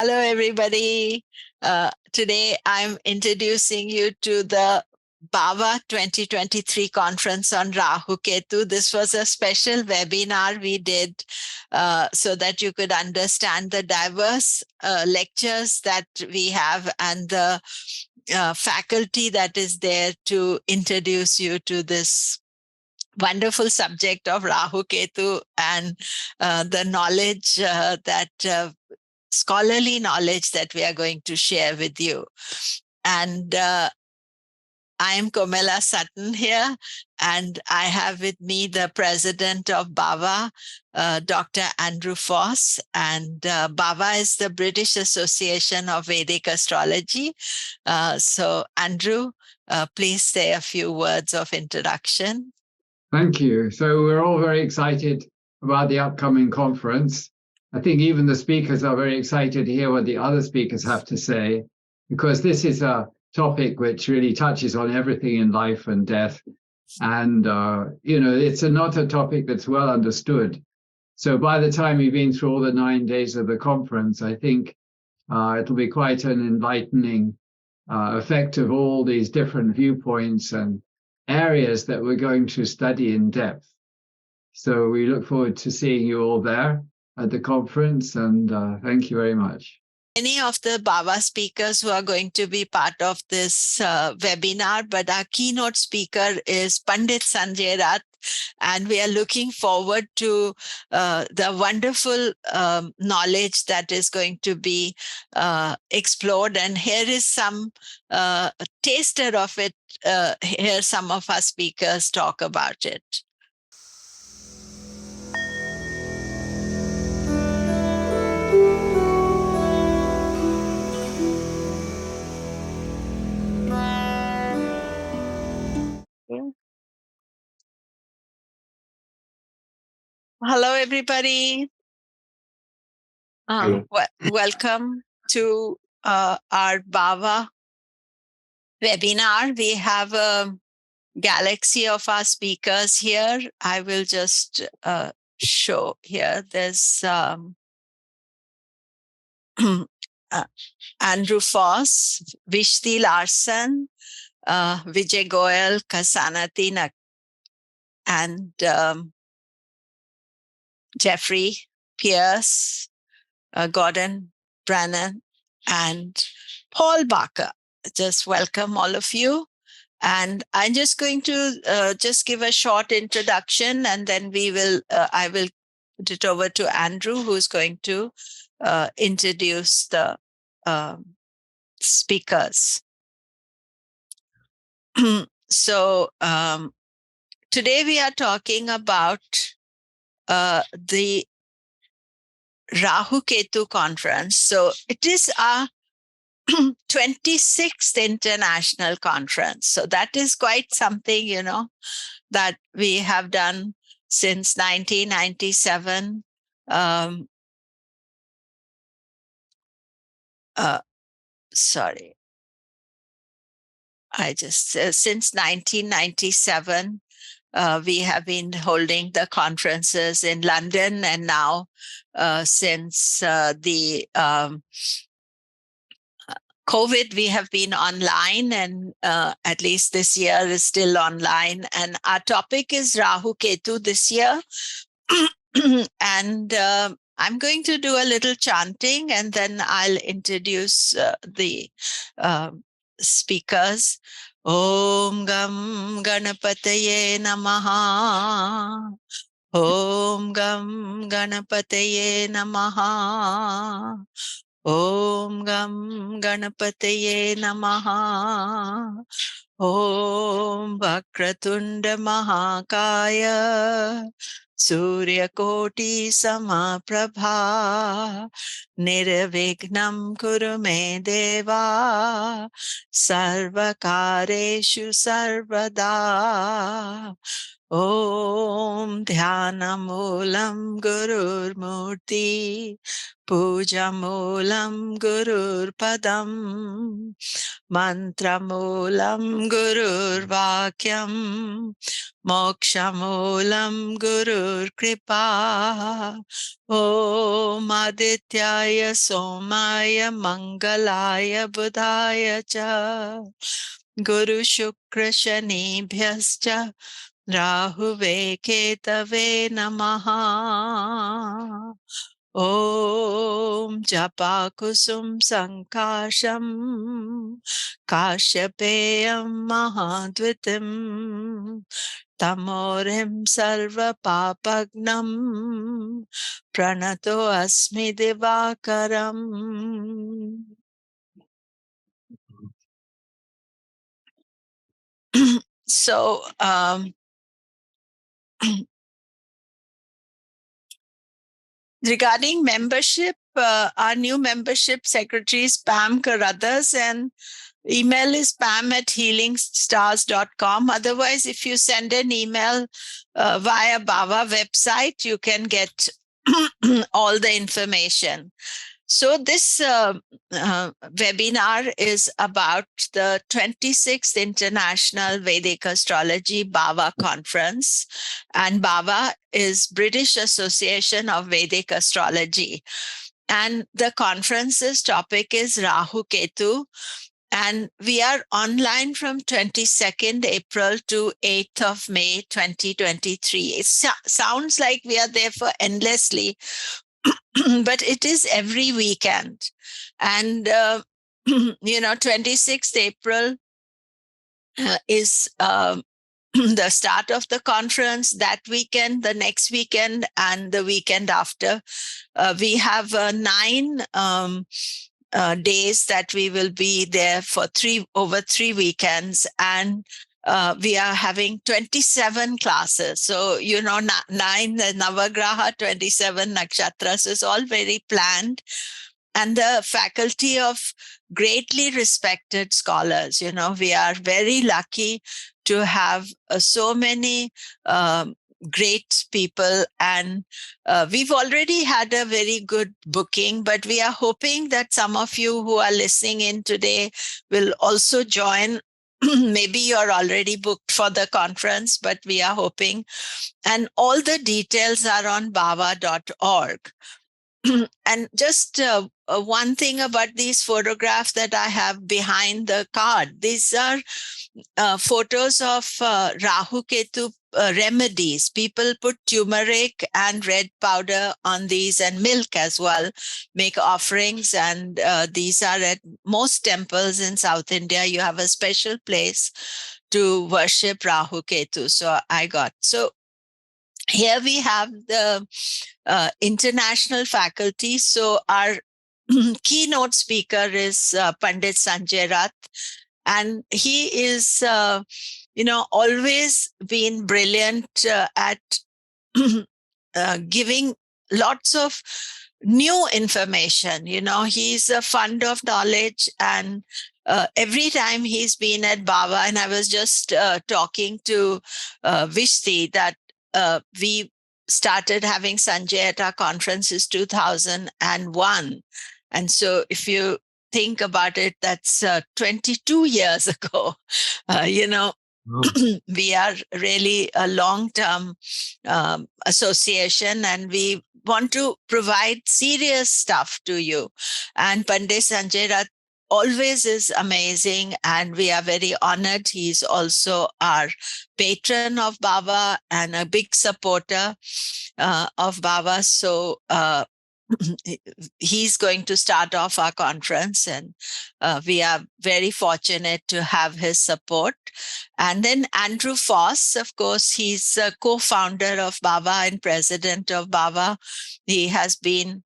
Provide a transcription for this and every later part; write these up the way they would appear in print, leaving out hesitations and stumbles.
Hello, everybody. Today, I'm introducing you to the BAVA 2023 conference on Rahu Ketu. This was a special webinar we did so that you could understand the diverse lectures that we have and the faculty that is there to introduce you to this wonderful subject of Rahu Ketu and the knowledge scholarly knowledge that we are going to share with you. And I am Komilla Sutton here, and I have with me the president of BAVA, Dr. Andrew Foss. And BAVA is the British Association of Vedic Astrology. So, Andrew, please say a few words of introduction. Thank you. So we're all very excited about the upcoming conference. I think even the speakers are very excited to hear what the other speakers have to say, because this is a topic which really touches on everything in life and death. And, it's not a topic that's well understood. So by the time we've been through all the 9 days of the conference, I think it'll be quite an enlightening effect of all these different viewpoints and areas that we're going to study in depth. So we look forward to seeing you all there at the conference, and thank you very much. Many of the BAVA speakers who are going to be part of this webinar, but our keynote speaker is Pandit Sanjay Rath, and we are looking forward to the wonderful knowledge that is going to be explored. And here is some taster of it. Here some of our speakers talk about it. Hello, everybody. Welcome to our BAVA webinar. We have a galaxy of our speakers here. I will just show here. There's Andrew Foss, Visti Larsen, Vijay Goel, Ksanati, and Geoffrey Pearce, Gordon Brennan, and Paul Barker. Just welcome all of you. And I'm just going to just give a short introduction, and then I will put it over to Andrew, who's going to introduce the speakers. So today we are talking about the Rahu Ketu conference. So it is our 26th international conference. So that is quite something, that we have done since 1997. Sorry. Since 1997, we have been holding the conferences in London, and now since the COVID, we have been online, and at least this year is still online. And our topic is Rahu Ketu this year. And I'm going to do a little chanting, and then I'll introduce the speakers. Om Gam Ganapataye Namaha. Om Gam Ganapataye Namaha. Om Gam Ganapataye Namaha. Om Vakratunda Mahakaya. Surya Koti Samaprabha. Nirvignam Kurume Deva. Sarvakareshu Sarvada. Om Dhyanamoolam Gurur Murti Pujamulam Gurur Padam Mantramulam Gurur Vakyam Mokshamulam Gurur Kripa Om Adityaya Somaya Mangalaya Budhaya Cha Guru Shukra Shanibhyascha Rahuve Ketave Namaha Om Japa Kusum Sankasham Kashyapeyam Mahadvitim Tamorim Sarva Papagnam Pranato Asmi Divakaram. So, regarding membership, our new membership secretary is Pam Carruthers, and email is pam@healingstars.com. Otherwise, if you send an email via BAVA website, you can get all the information. So this webinar is about the 26th International Vedic Astrology BAVA Conference. And BAVA is British Association of Vedic Astrology. And the conference's topic is Rahu Ketu. And we are online from 22nd April to 8th of May 2023. It sounds like we are there for endlessly, but it is every weekend. And, 26th April is the start of the conference. That weekend, the next weekend, and the weekend after. We have 9 days that we will be there for over 3 weekends. And we are having 27 classes. So, 9 Navagraha, 27 nakshatras is all very planned. And the faculty of greatly respected scholars. We are very lucky to have so many great people, and we've already had a very good booking, but we are hoping that some of you who are listening in today will also join. Maybe you're already booked for the conference, but we are hoping. And all the details are on bava.org. And just one thing about these photographs that I have behind the card. These are photos of Rahu Ketu remedies. People put turmeric and red powder on these, and milk as well, make offerings. And these are at most temples in South India. You have a special place to worship Rahu Ketu. So here we have the international faculty. So our keynote speaker is Pandit Sanjay Rath, and he is, always been brilliant at giving lots of new information. He's a fund of knowledge, and every time he's been at BAVA, and I was just talking to Visti that we started having Sanjay at our conferences 2001. And so if you think about it, that's 22 years ago. We are really a long-term association, and we want to provide serious stuff to you. And Pandit Sanjay Rath always is amazing, and we are very honored. He's also our patron of BAVA and a big supporter of BAVA. So he's going to start off our conference, and we are very fortunate to have his support. And then Andrew Foss, of course, he's a co-founder of BAVA and president of BAVA. He has been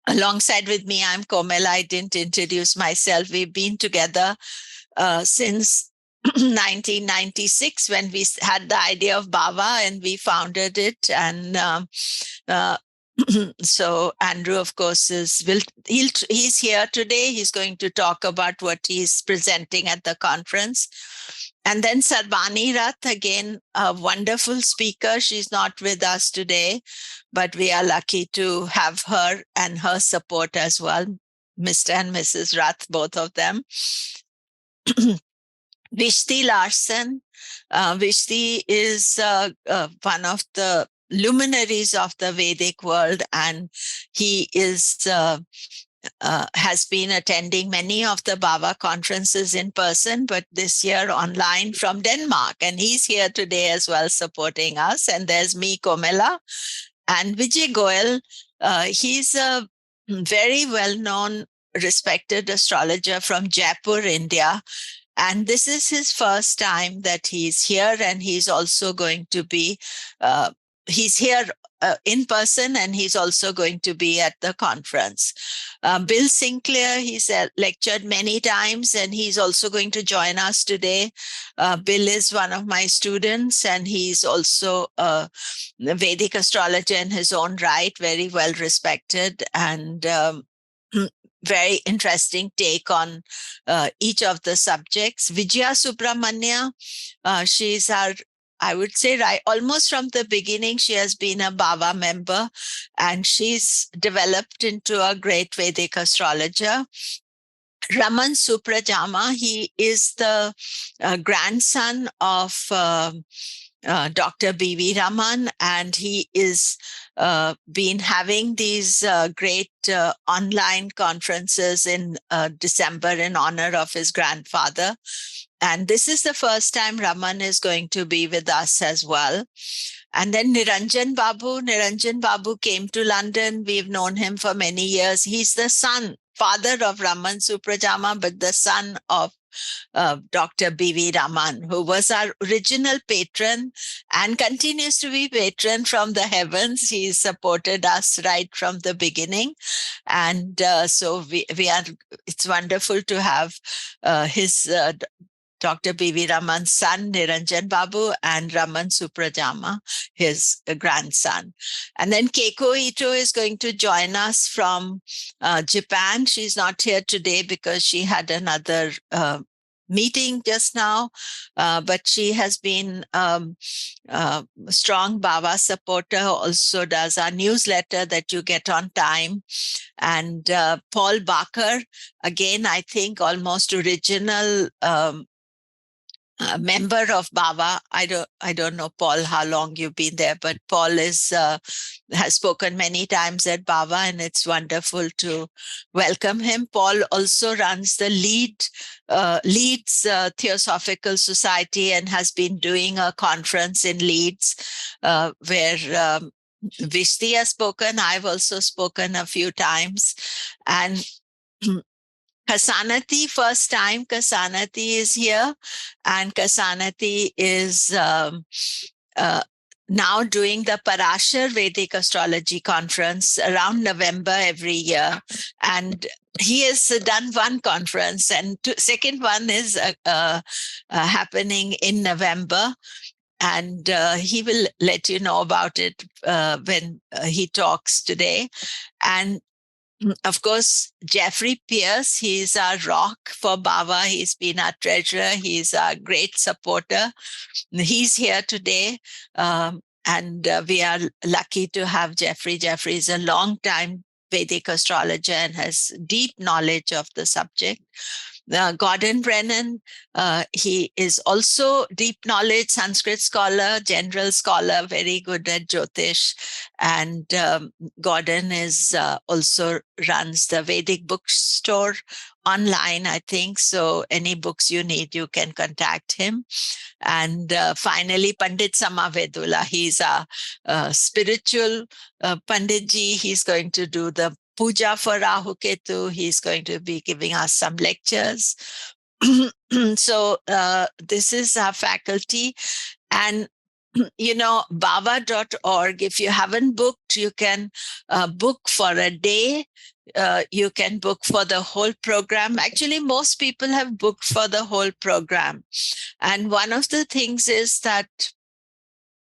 alongside with me. I'm Komilla. I didn't introduce myself. We've been together since 1996 when we had the idea of BAVA, and we founded it. And so Andrew, of course, he's here today. He's going to talk about what he's presenting at the conference. And then Sarbani Rath, again, a wonderful speaker. She's not with us today, but we are lucky to have her and her support as well. Mr. and Mrs. Rath, both of them. Visti Larsen. Visti is one of the luminaries of the Vedic world, and he is has been attending many of the BAVA conferences in person, but this year online from Denmark. And he's here today as well, supporting us. And there's me, Komilla, and Vijay Goel. He's a very well-known, respected astrologer from Jaipur, India. And this is his first time that he's here, and he's also going to be, he's here in person, and he's also going to be at the conference. Bill Sinclair, he's lectured many times, and he's also going to join us today. Bill is one of my students, and he's also a Vedic astrologer in his own right, very well respected, and very interesting take on each of the subjects. Vijaya Subramanian, she's our, I would say, right, almost from the beginning, she has been a BAVA member, and she's developed into a great Vedic astrologer. Raman Suprajarama, he is the grandson of Dr. B.V. Raman, and he is been having these great online conferences in December in honor of his grandfather. And this is the first time Raman is going to be with us as well. And then Niranjan Babu. Niranjan Babu came to London. We've known him for many years. He's the father of Raman Suprajarama, but the son of Dr. B.V. Raman, who was our original patron and continues to be patron from the heavens. He supported us right from the beginning. And so we are, it's wonderful to have his Dr. B.V. Raman's son, Niranjan Babu, and Raman Suprajarama, his grandson. And then Keiko Ito is going to join us from Japan. She's not here today because she had another meeting just now, but she has been a strong BAVA supporter, also does our newsletter that you get on time. And Paul Barker, again, I think almost original member of BAVA. I don't know, Paul, how long you've been there, but Paul is has spoken many times at BAVA, and it's wonderful to welcome him. Paul also runs the Leeds Theosophical Society, and has been doing a conference in Leeds where Visti has spoken. I've also spoken a few times. And Ksanati, first time Ksanati is here, and Ksanati is now doing the Parashar Vedic Astrology Conference around November every year. And he has done one conference, and second one is happening in November. And he will let you know about it when he talks today. And of course, Geoffrey Pearce, he's our rock for BAVA. He's been our treasurer. He's a great supporter. He's here today. And we are lucky to have Geoffrey. Geoffrey is a long-time Vedic astrologer and has deep knowledge of the subject. Gordon Brennan, he is also deep knowledge, Sanskrit scholar, general scholar, very good at Jyotish. And Gordon is also runs the Vedic bookstore online, I think. So any books you need, you can contact him. And finally, Pandit Samavedula, he's a spiritual Panditji. He's going to do the puja for Rahu Ketu. He's going to be giving us some lectures. So this is our faculty. And bava.org, if you haven't booked, you can book for a day. You can book for the whole program. Actually, most people have booked for the whole program. And one of the things is that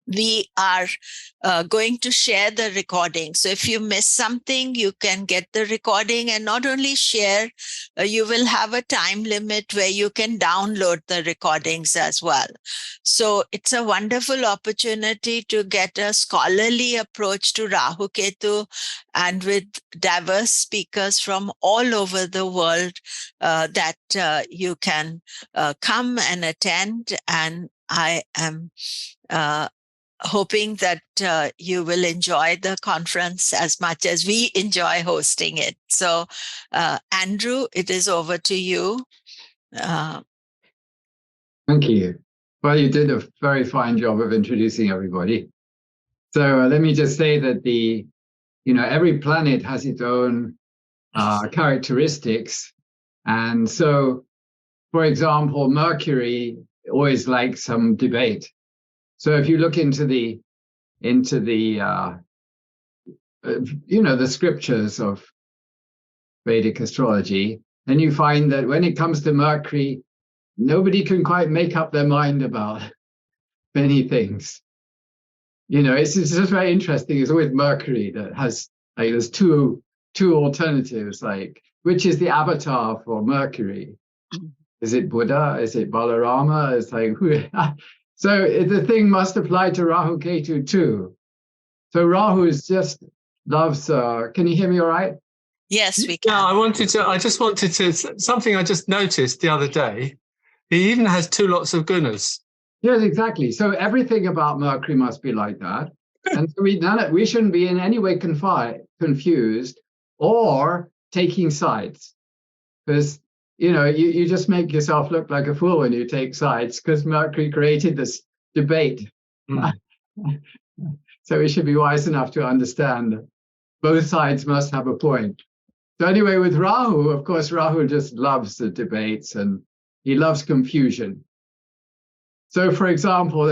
we are going to share the recording. So if you miss something, you can get the recording, and not only share, you will have a time limit where you can download the recordings as well. So it's a wonderful opportunity to get a scholarly approach to Rahu Ketu, and with diverse speakers from all over the world that you can come and attend. And I am hoping that you will enjoy the conference as much as we enjoy hosting it. So, Andrew, it is over to you. Thank you. Well, you did a very fine job of introducing everybody. So let me just say that every planet has its own characteristics. And so, for example, Mercury always likes some debate. So if you look into the the scriptures of Vedic astrology, then you find that when it comes to Mercury, nobody can quite make up their mind about many things. It's just very interesting. It's always Mercury that has, like, there's two alternatives, like, which is the avatar for Mercury? Is it Buddha? Is it Balarama? It's like, so the thing must apply to Rahu Ketu too. So Rahu loves, can you hear me all right? Yes, we can. Yeah, something I just noticed the other day, he even has two lots of gunas. Yes, exactly. So everything about Mercury must be like that. And so we shouldn't be in any way confused or taking sides. Because, you just make yourself look like a fool when you take sides, because Mercury created this debate. So we should be wise enough to understand that both sides must have a point. So anyway, with Rahu, of course, Rahu just loves the debates and he loves confusion. So, for example,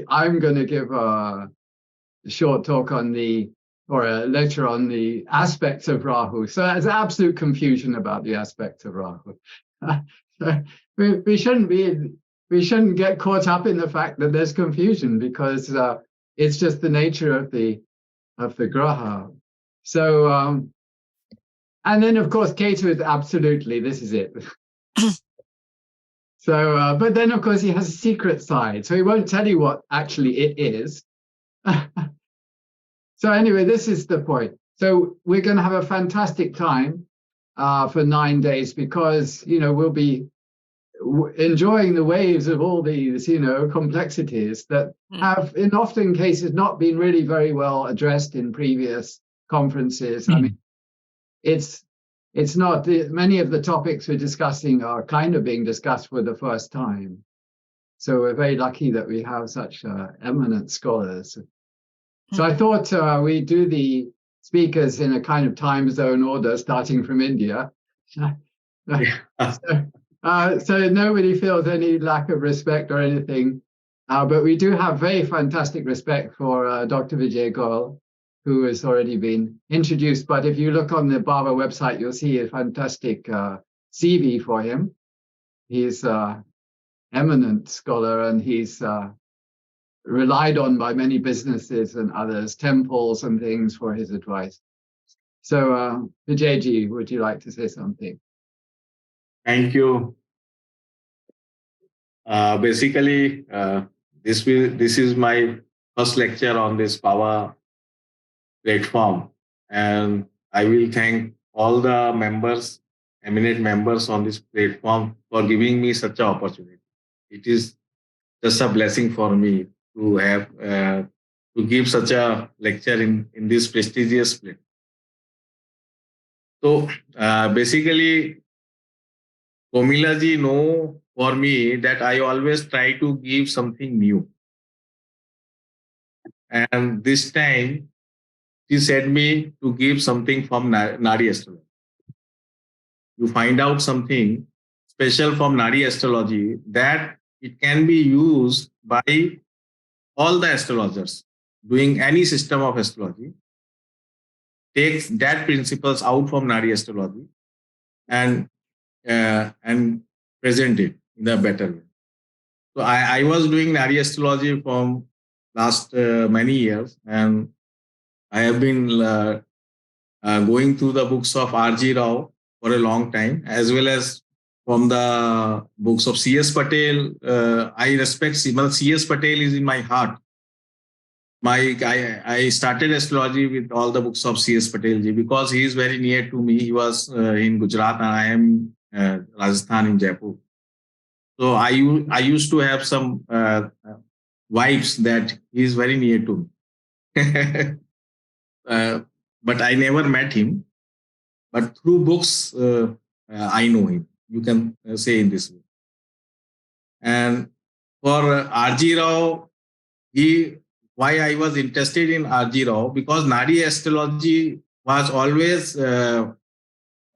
I'm going to give a short talk or a lecture on the aspects of Rahu. So there's absolute confusion about the aspects of Rahu. we shouldn't get caught up in the fact that there's confusion, because it's just the nature of the graha. So, and then of course Ketu is absolutely, this is it. So, but then of course he has a secret side, so he won't tell you what actually it is. So anyway, this is the point. So we're going to have a fantastic time for 9 days, because we'll be enjoying the waves of all these complexities that have in often cases not been really very well addressed in previous conferences. I mean, it's not many of the topics we're discussing are kind of being discussed for the first time. So we're very lucky that we have such eminent scholars. So I thought we do the speakers in a kind of time zone order, starting from India. So nobody feels any lack of respect or anything. But we do have very fantastic respect for Dr. Vijay Goel, who has already been introduced. But if you look on the BAVA website, you'll see a fantastic CV for him. He's an eminent scholar, and he's relied on by many businesses and others, temples and things, for his advice. So, Vijayji, would you like to say something? Thank you. Basically, this is my first lecture on this BAVA platform, and I will thank all the members, eminent members on this platform, for giving me such an opportunity. It is just a blessing for me to have to give such a lecture in this prestigious place. So basically, Komilla ji know for me that I always try to give something new. And this time, she said me to give something from Nari astrology. You find out something special from Nari astrology that it can be used by all the astrologers doing any system of astrology. Takes that principles out from Nari astrology and present it in a better way. So I was doing Nari astrology from last many years, and I have been going through the books of R.G. Rao for a long time, as well as from the books of C.S. Patel. I respect C.S. Patel is in my heart. I started astrology with all the books of C.S. Patel ji because he is very near to me. He was in Gujarat and I am Rajasthan in Jaipur. So I used to have some vibes that he is very near to me. But I never met him. But through books, I know him. You can say in this way. And for R.G. Rao, why I was interested in R.G. Rao, because Nadi astrology was always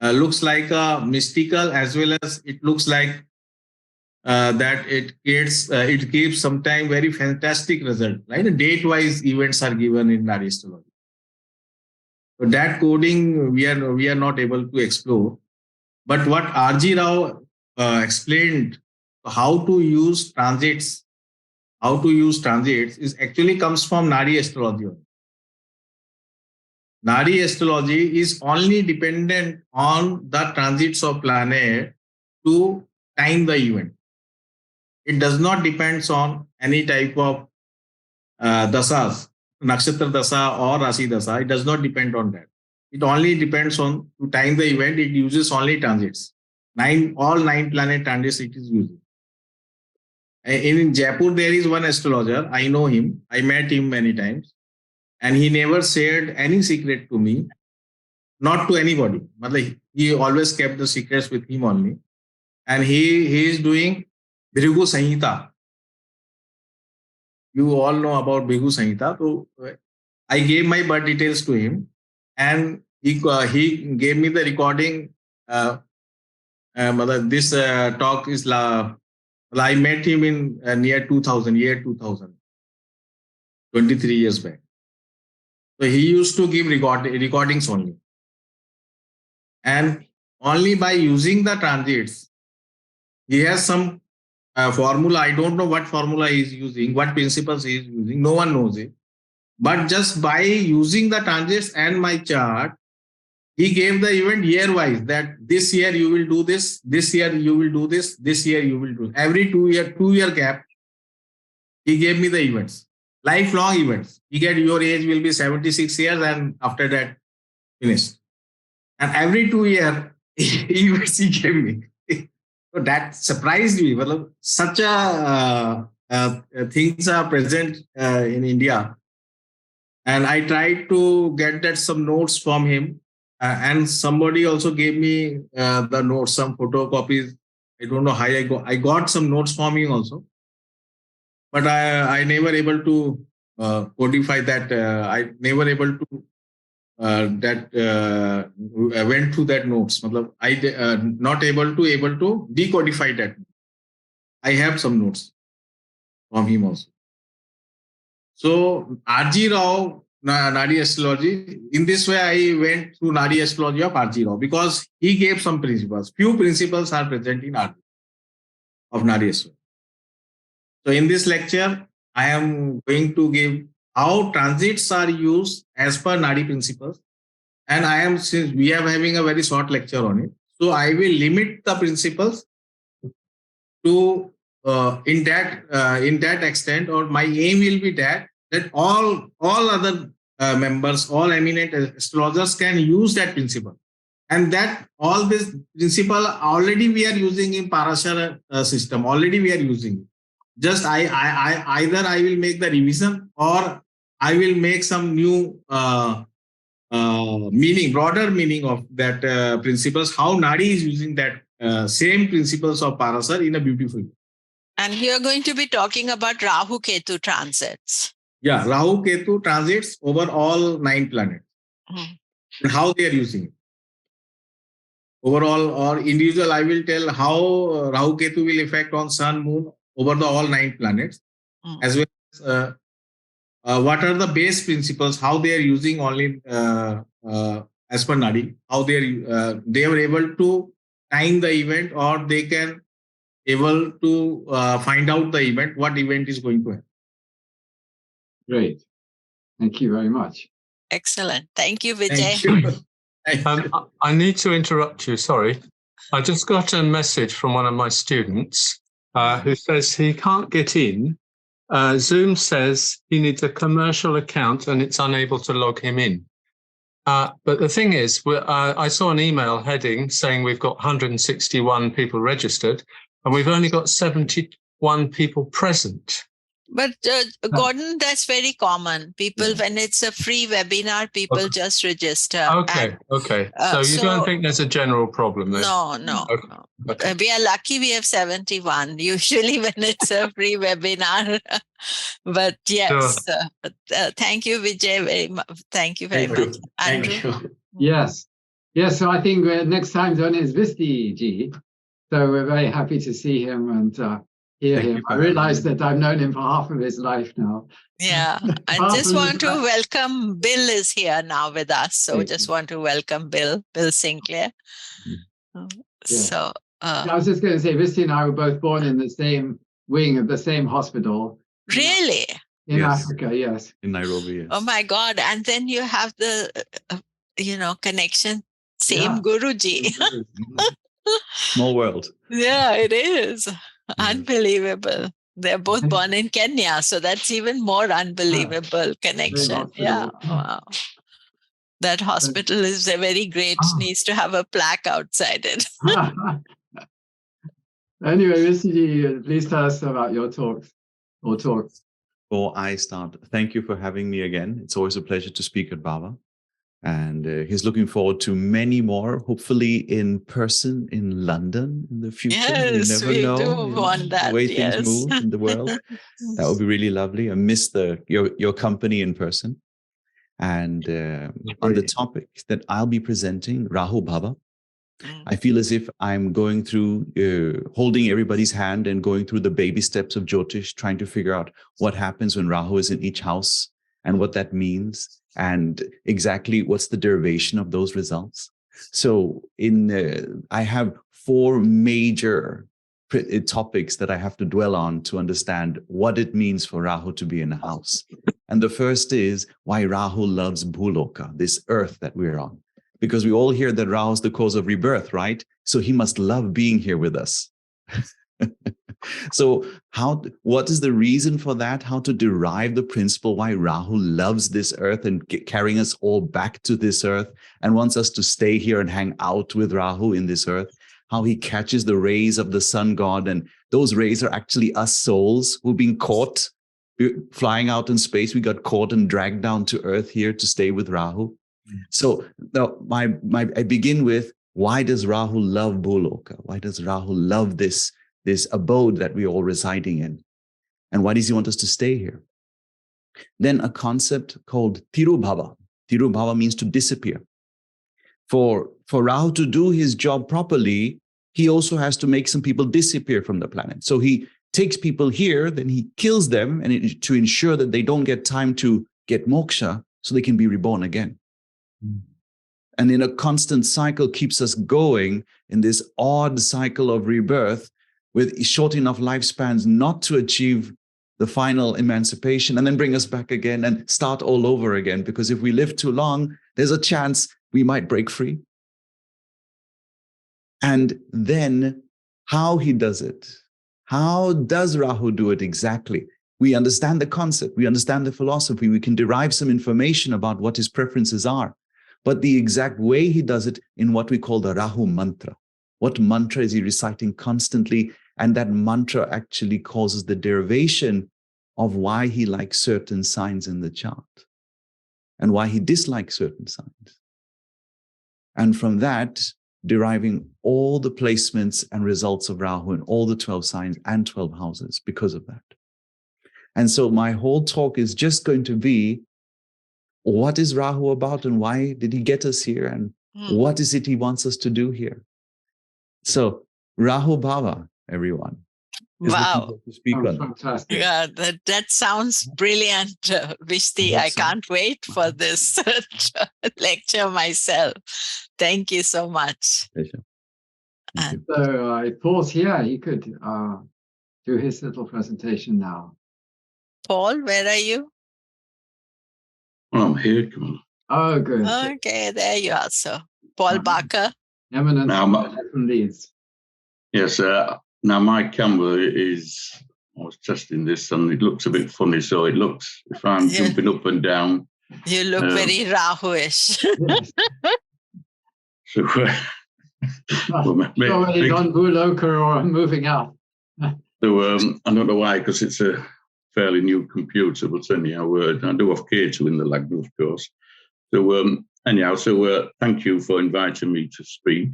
looks like a mystical, as well as it looks like that it gives sometimes very fantastic result. Right, date-wise events are given in Nadi astrology. So that coding we are not able to explore. But what R.G. Rao explained how to use transits is actually comes from Nadi astrology. Nadi astrology is only dependent on the transits of planet to time the event. It does not depend on any type of dasas, nakshatra dasa or rasi dasa. It does not depend on that. It only depends on to time the event. It uses only transits. All nine planet transits it is using. In Jaipur, there is one astrologer. I know him. I met him many times. And he never shared any secret to me, not to anybody. He always kept the secrets with him only. And he is doing Bhrigu Sanhita. You all know about Bhrigu Sanhita. So I gave my birth details to him, and he gave me the recording. This talk is I met him in year 2000, 23 years back. So he used to give recordings only. And only by using the transits, he has some formula. I don't know what formula he is using, what principles he is using. No one knows it. But just by using the transits and my chart, he gave the event year-wise that this year you will do this year you will do this year you will do. Every 2-year gap, he gave me the events, lifelong events. You get your age will be 76 years and after that, finished. And every 2 years, events he gave me. So that surprised me. Such things are present in India. And I tried to get that some notes from him. And somebody also gave me the notes, some photocopies. I don't know how I got some notes from him also. But I never able to codify that. I never able to I went through that notes. I not able to decodify that. I have some notes from him also. So R.G. Rao, Nadi astrology. In this way, I went through Nadi astrology of R.G. Rao because he gave some principles. Few principles are present in R.G. of Nadi astrology. So in this lecture, I am going to give how transits are used as per Nadi principles. And since we are having a very short lecture on it, so I will limit the principles to in that extent, or my aim will be that all other members, all eminent astrologers can use that principle, and that all this principle already we are using in Parashara system. Already we are using. Just either I will make the revision or I will make some new broader meaning of that principles. How Nadi is using that same principles of Parasar in a beautiful way. And you're going to be talking about Rahu Ketu transits. Yeah, Rahu Ketu transits over all 9 planets and how they are using it. Overall or individual, I will tell how Rahu Ketu will affect on Sun, Moon over the all 9 planets, as well as what are the base principles, how they are using only as per Nadi, how they are able to time the event, or they can able to find out the event, what event is going to happen. Great. Thank you very much. Excellent. Thank you, Vijay. Thank you. Thank you. I need to interrupt you. Sorry. I just got a message from one of my students who says he can't get in. Zoom says he needs a commercial account and it's unable to log him in. But the thing is, I saw an email heading saying we've got 161 people registered and we've only got 71 people present. But Gordon, that's very common. People, when it's a free webinar, people just register. Okay. So you don't think there's a general problem then? No. Okay. We are lucky we have 71 usually when it's a free webinar. But yes, thank you, Vijay, very much. Thank you very much. Andrew? Thank you. Yes. So I think next time's on is Visti Ji. So we're very happy to see him and hear him. I realize that I've known him for half of his life now. Yeah, I just want to welcome Bill is here now with us. So just want to welcome Bill Sinclair. So I was just going to say, Visti and I were both born in the same wing of the same hospital. Really? In Africa, yes. In Nairobi, yes. Oh my God. And then you have the, connection. Same Guruji. Small world. Yeah, it is. Unbelievable. They're both born in Kenya, so that's even more unbelievable connection. Yeah, wow. That hospital is a very great, needs to have a plaque outside it. Anyway, Visti, please tell us about your talks. Before I start, thank you for having me again. It's always a pleasure to speak at BAVA. And he's looking forward to many more, hopefully in person in London in the future. Yes, we never know do want that. The way things move in the world. That would be really lovely. I miss your company in person. And on the topic that I'll be presenting, Rahu Bhava, I feel as if I'm going through, holding everybody's hand and going through the baby steps of Jyotish, trying to figure out what happens when Rahu is in each house and what that means. And exactly what's the derivation of those results. So I have 4 major topics that I have to dwell on to understand what it means for Rahu to be in a house. And the first is why Rahu loves Bhuloka, this earth that we're on. Because we all hear that Rahu is the cause of rebirth, right? So he must love being here with us. So what is the reason for that? How to derive the principle why Rahu loves this earth and carrying us all back to this earth and wants us to stay here and hang out with Rahu in this earth. How he catches the rays of the sun god, and those rays are actually us souls who've been caught flying out in space. We got caught and dragged down to earth here to stay with Rahu. So now I begin with, why does Rahu love Bhuloka? Why does Rahu love this abode that we're all residing in? And why does he want us to stay here? Then a concept called Tirubhava. Tirubhava means to disappear. For Rahu to do his job properly, he also has to make some people disappear from the planet. So he takes people here, then he kills them to ensure that they don't get time to get moksha so they can be reborn again. And in a constant cycle keeps us going in this odd cycle of rebirth with short enough lifespans not to achieve the final emancipation and then bring us back again and start all over again. Because if we live too long, there's a chance we might break free. And then how he does it. How does Rahu do it exactly? We understand the concept. We understand the philosophy. We can derive some information about what his preferences are. But the exact way he does it in what we call the Rahu mantra. What mantra is he reciting constantly? And that mantra actually causes the derivation of why he likes certain signs in the chart and why he dislikes certain signs. And from that, deriving all the placements and results of Rahu in all the 12 signs and 12 houses because of that. And so my whole talk is just going to be, what is Rahu about and why did he get us here? And what is it he wants us to do here? So Rahu Bhava, everyone. Wow. Oh, fantastic. Yeah, that sounds brilliant, Visti. I can't wait for this lecture myself. Thank you so much. Pleasure. So I pause here. He could do his little presentation now. Paul, where are you? Well, I'm here, Kumar. Oh, good. Okay, there you are, sir. Paul Barker. Eminent Now, from Leeds. yes, now my camera is, I was testing this and it looks a bit funny. So it looks, if I'm jumping up and down. You look very Rahu-ish. Yes. So, Somebody's on Buloka or moving up. So I don't know why, because it's a fairly new computer, but anyhow, I do have Keiko in the lab, of course. So anyhow, thank you for inviting me to speak.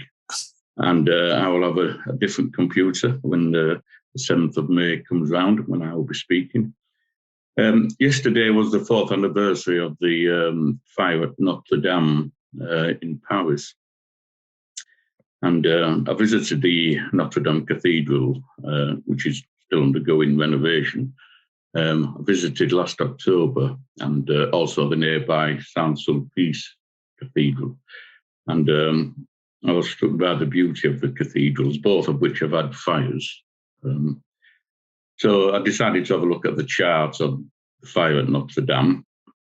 And I will have a different computer when the 7th of May comes round, when I will be speaking. Yesterday was the 4th anniversary of the fire at Notre Dame in Paris. And I visited the Notre Dame Cathedral, which is still undergoing renovation. I visited last October, and also the nearby Saint-Sulpice Cathedral. And I was struck by the beauty of the cathedrals, both of which have had fires. So I decided to have a look at the charts of the fire at Notre Dame.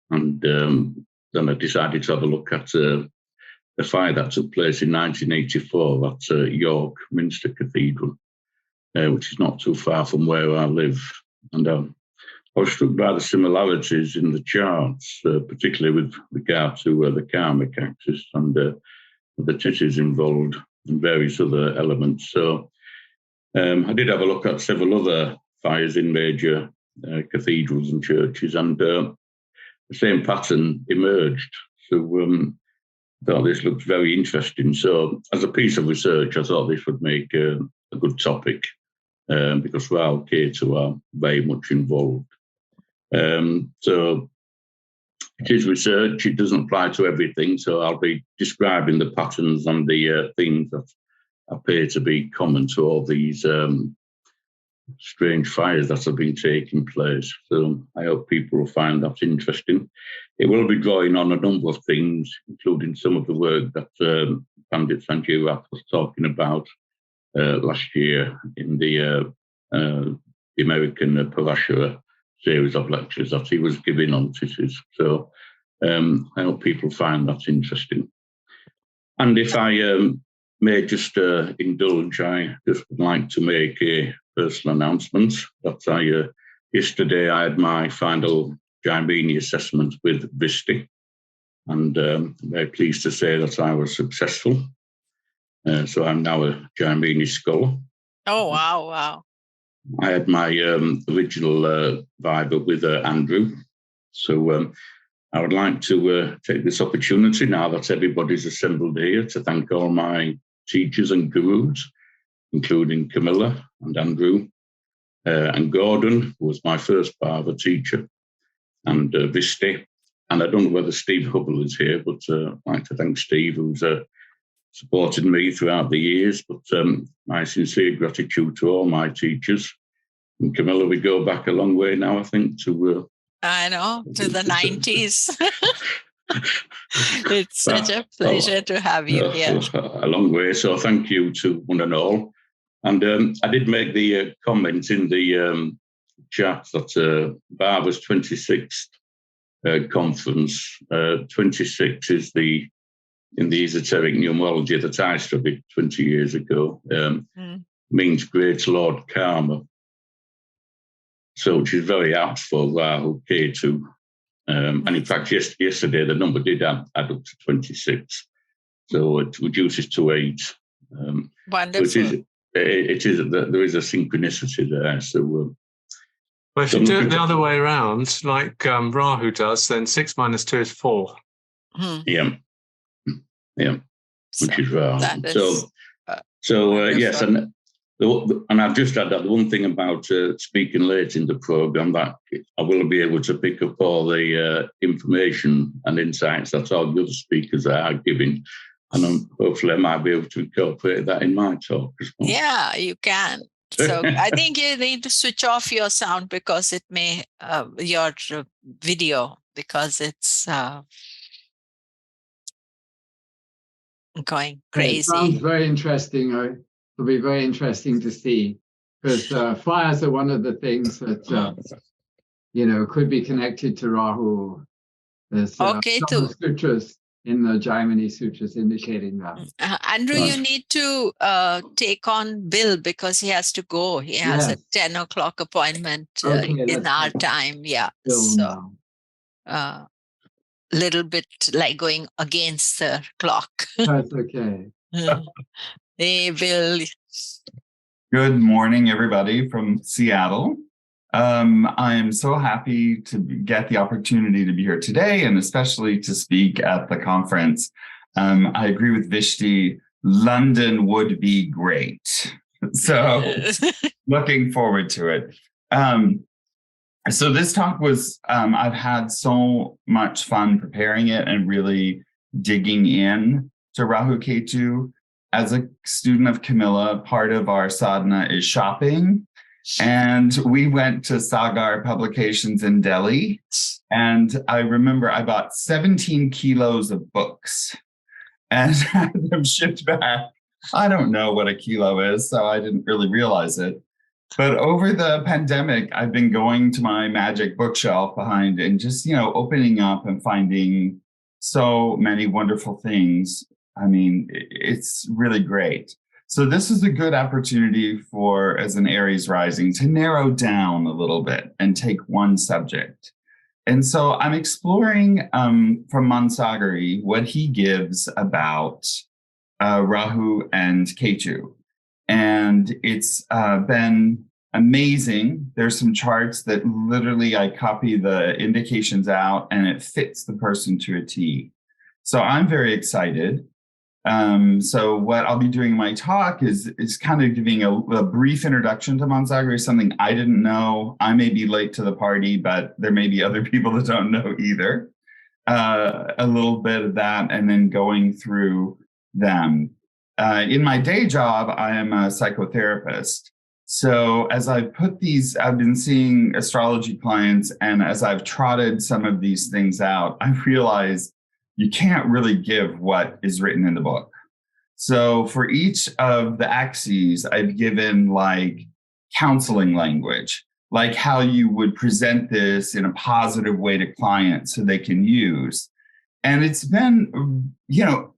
And then I decided to have a look at the fire that took place in 1984 at York Minster Cathedral, which is not too far from where I live. And I was struck by the similarities in the charts, particularly with regard to the karmic axis and the tissues involved and various other elements. So I did have a look at several other fires in major cathedrals and churches, and the same pattern emerged. So I thought this looks very interesting. So as a piece of research, I thought this would make a good topic because Rahu Ketu are very much involved. So it is research, it doesn't apply to everything, so I'll be describing the patterns and the things that appear to be common to all these strange fires that have been taking place. So I hope people will find that interesting. It will be drawing on a number of things, including some of the work that Pandit Sanjay Rath was talking about last year in the American Parashara series of lectures that he was giving on tissues. So I hope people find that interesting. And if I may just indulge, I just would like to make a personal announcement that yesterday I had my final Jaimini assessment with Visti, and I'm very pleased to say that I was successful. So I'm now a Jaimini scholar. Oh, wow. I had my original Viva with Andrew. So I would like to take this opportunity, now that everybody's assembled here, to thank all my teachers and gurus, including Komilla and Andrew, and Gordon, who was my first BAVA teacher, and Visti. And I don't know whether Steve Hubble is here, but I'd like to thank Steve, who's supported me throughout the years. But my sincere gratitude to all my teachers. And Komilla, we go back a long way now, I think, to... I know, to the 90s. It's such a pleasure to have you here. A long way. So thank you to one and all. And I did make the comment in the chat that BAVA's 26th conference, 26 is in the esoteric numerology that I studied 20 years ago, means Great Lord Karma. So which is very apt for Rahu Ketu. And in fact, yesterday the number did add up to 26. So it reduces to 8. Wonderful. It is there is a synchronicity there. So well, if you do it the other way around, like Rahu does, then 6 minus 2 is 4. Yeah, which is Rahu. Yes, and I've just had that one thing about speaking late in the program, that I will be able to pick up all the information and insights that all the other speakers are giving. And hopefully I might be able to incorporate that in my talk as well. Yeah, you can. So I think you need to switch off your sound because it may, your video, because it's going crazy. It sounds very interesting. It'll be very interesting to see, because fires are one of the things that, could be connected to Rahu. There's some sutras in the Jaimini Sutras indicating that. Andrew, you need to take on Bill because he has to go. He has a 10 o'clock appointment in our time. Yeah. So little bit like going against the clock. That's okay. Hey, Bill. Good morning, everybody from Seattle. I am so happy to get the opportunity to be here today and especially to speak at the conference. I agree with Visti, London would be great. So looking forward to it. So this talk was, I've had so much fun preparing it and really digging in to Rahu Ketu. As a student of Komilla, part of our sadhana is shopping. And we went to Sagar Publications in Delhi. And I remember I bought 17 kilos of books and had them shipped back. I don't know what a kilo is, so I didn't really realize it. But over the pandemic, I've been going to my magic bookshelf behind and just, opening up and finding so many wonderful things. I mean, it's really great. So this is a good opportunity for, as an Aries rising, to narrow down a little bit and take one subject. And so I'm exploring from Mansagari what he gives about Rahu and Ketu. And it's been amazing. There's some charts that literally I copy the indications out and it fits the person to a T. So I'm very excited. So what I'll be doing in my talk is kind of giving a brief introduction to Mansagari, something I didn't know. I may be late to the party, but there may be other people that don't know either. A little bit of that, and then going through them. In my day job, I am a psychotherapist. So as I've I've been seeing astrology clients, and as I've trotted some of these things out, I realized you can't really give what is written in the book. So for each of the axes, I've given like counseling language, like how you would present this in a positive way to clients so they can use. And it's been,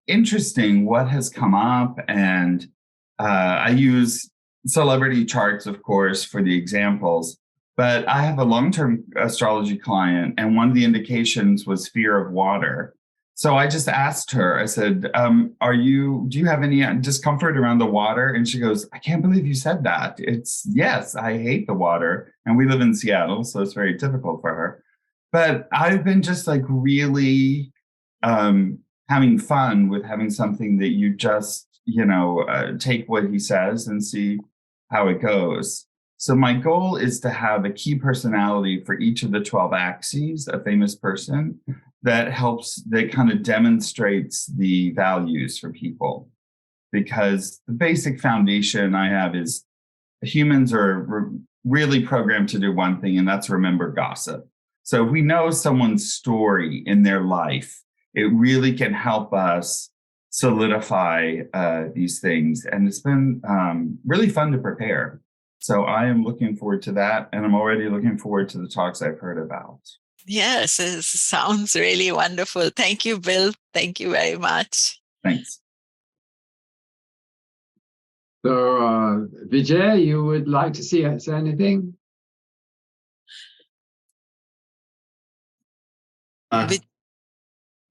interesting what has come up. And I use celebrity charts, of course, for the examples. But I have a long-term astrology client, and one of the indications was fear of water. So I just asked her, I said, do you have any discomfort around the water? And she goes, I can't believe you said that. Yes, I hate the water. And we live in Seattle, so it's very difficult for her. But I've been just like really having fun with having something that you just, take what he says and see how it goes. So my goal is to have a key personality for each of the 12 axes, a famous person, that kind of demonstrates the values for people. Because the basic foundation I have is humans are really programmed to do one thing, and that's remember gossip. So if we know someone's story in their life, it really can help us solidify these things. And it's been really fun to prepare. So I am looking forward to that. And I'm already looking forward to the talks I've heard about. Yes, it sounds really wonderful. Thank you, Bill. Thank you very much. Thanks. So, Vijay, you would like to say anything?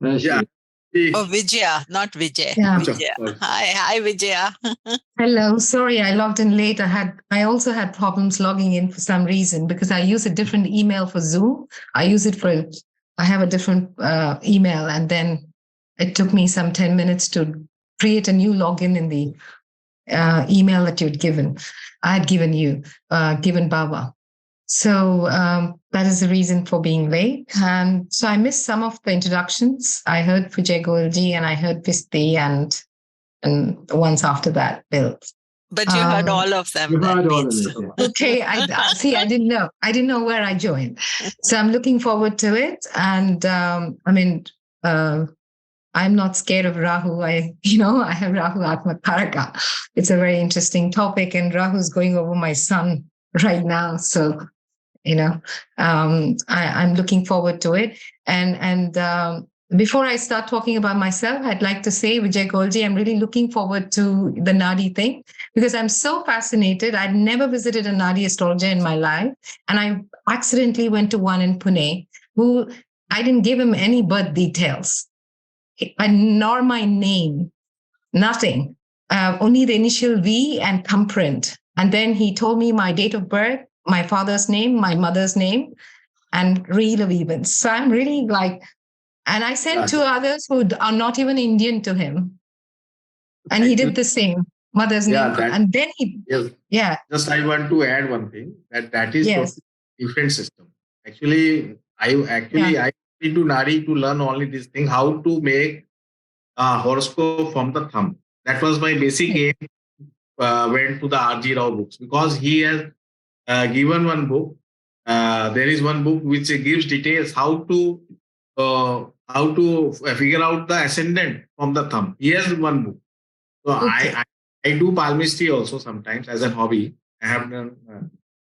Yeah. Oh, Vijaya, not Vijay. Yeah. Vijaya. Hi, Vijaya. Hello. Sorry, I logged in late. I also had problems logging in for some reason because I use a different email for Zoom. I have a different email, and then it took me some 10 minutes to create a new login in the email that I had given BAVA. So that is the reason for being late. And so I missed some of the introductions. I heard Vijay Goel and I heard Visti and the ones after that, Bill. But you heard all of them. You heard all of them. Okay, I didn't know. I didn't know where I joined. So I'm looking forward to it. And I'm not scared of Rahu. I have Rahu Atmakaraka. It's a very interesting topic, and Rahu's going over my sun right now. So I'm looking forward to it. And before I start talking about myself, I'd like to say, Vijay Goelji, I'm really looking forward to the Nadi thing because I'm so fascinated. I'd never visited a Nadi astrologer in my life. And I accidentally went to one in Pune who I didn't give him any birth details, nor my name, nothing, only the initial V and thumbprint. And then he told me my date of birth, my father's name, my mother's name, and reel of events. So I'm really like, and I sent two others who are not even Indian to him. And he did the same, mother's name. And then he, Just I want to add one thing, that is totally different system. Actually, I into Nadi to learn only this thing, how to make a horoscope from the thumb. That was my basic aim. Went to the R.G. Rao books because he has given one book. There is one book which gives details how to figure out the ascendant from the thumb. He has one book. So I do palmistry also sometimes as a hobby. I have done.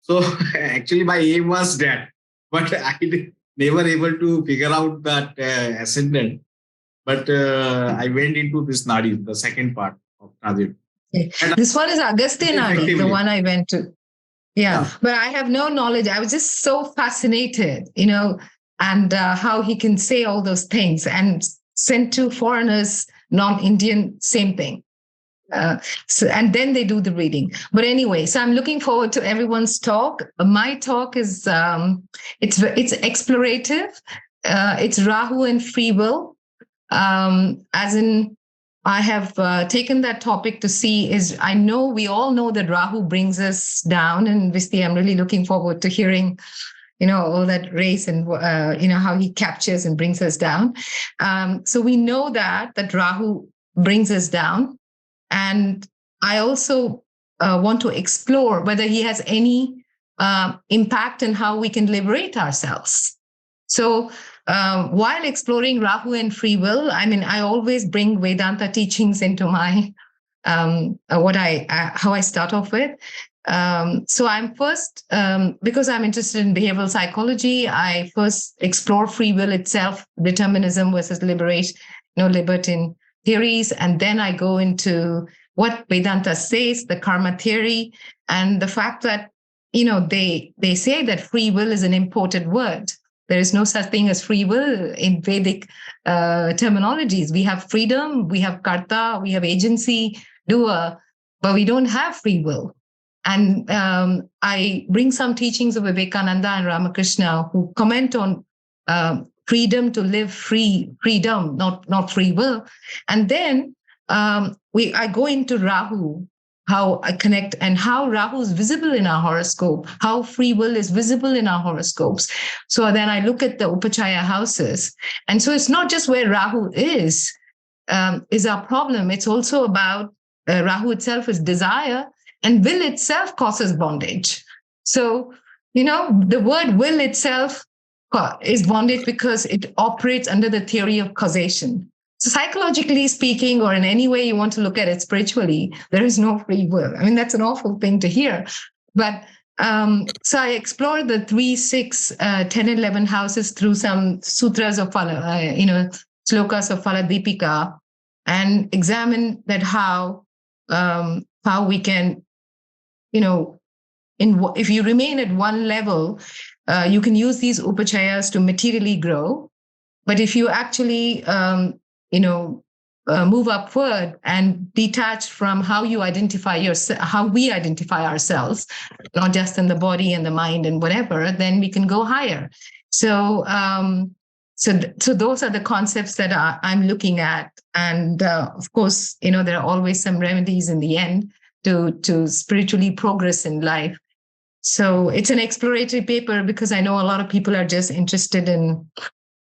So actually my aim was that, but I never able to figure out that ascendant. But I went into this Nadi, the second part of Nadi. This one is Agastya Nadi, the one I went to. Yeah, but I have no knowledge. I was just so fascinated, and how he can say all those things and send to foreigners, non-Indian, same thing. And then they do the reading. But anyway, so I'm looking forward to everyone's talk. My talk is, it's explorative. It's Rahu and free will. As in, I have taken that topic to see I know we all know that Rahu brings us down, and Visti, I'm really looking forward to hearing, all that race and, how he captures and brings us down. So we know that Rahu brings us down. And I also want to explore whether he has any impact on how we can liberate ourselves. So while exploring Rahu and free will, I always bring Vedanta teachings into my how I start off with. So I'm first, because I'm interested in behavioral psychology, I first explore free will itself, determinism versus libertine theories, and then I go into what Vedanta says, the karma theory, and the fact that they say that free will is an imported word. There is no such thing as free will in Vedic terminologies. We have freedom, we have karta, we have agency, doer, but we don't have free will. And I bring some teachings of Vivekananda and Ramakrishna who comment on freedom to live freedom, not free will. And then I go into Rahu, how I connect, and how Rahu is visible in our horoscope, how free will is visible in our horoscopes. So then I look at the Upachaya houses. And so it's not just where Rahu is our problem. It's also about Rahu itself is desire, and will itself causes bondage. So, the word will itself is bondage because it operates under the theory of causation. So psychologically speaking, or in any way you want to look at it spiritually, there is no free will. That's an awful thing to hear. But so I explored the 3, 6, 10, 11 houses through some sutras of Phala, slokas of Phala Deepika, and examine that how we can, if you remain at one level, you can use these upachayas to materially grow. But if you actually move upward and detach from how you identify yourself, how we identify ourselves, not just in the body and the mind and whatever, then we can go higher. So, so those are the concepts that I'm looking at. And of course, there are always some remedies in the end to spiritually progress in life. So it's an exploratory paper because I know a lot of people are just interested in,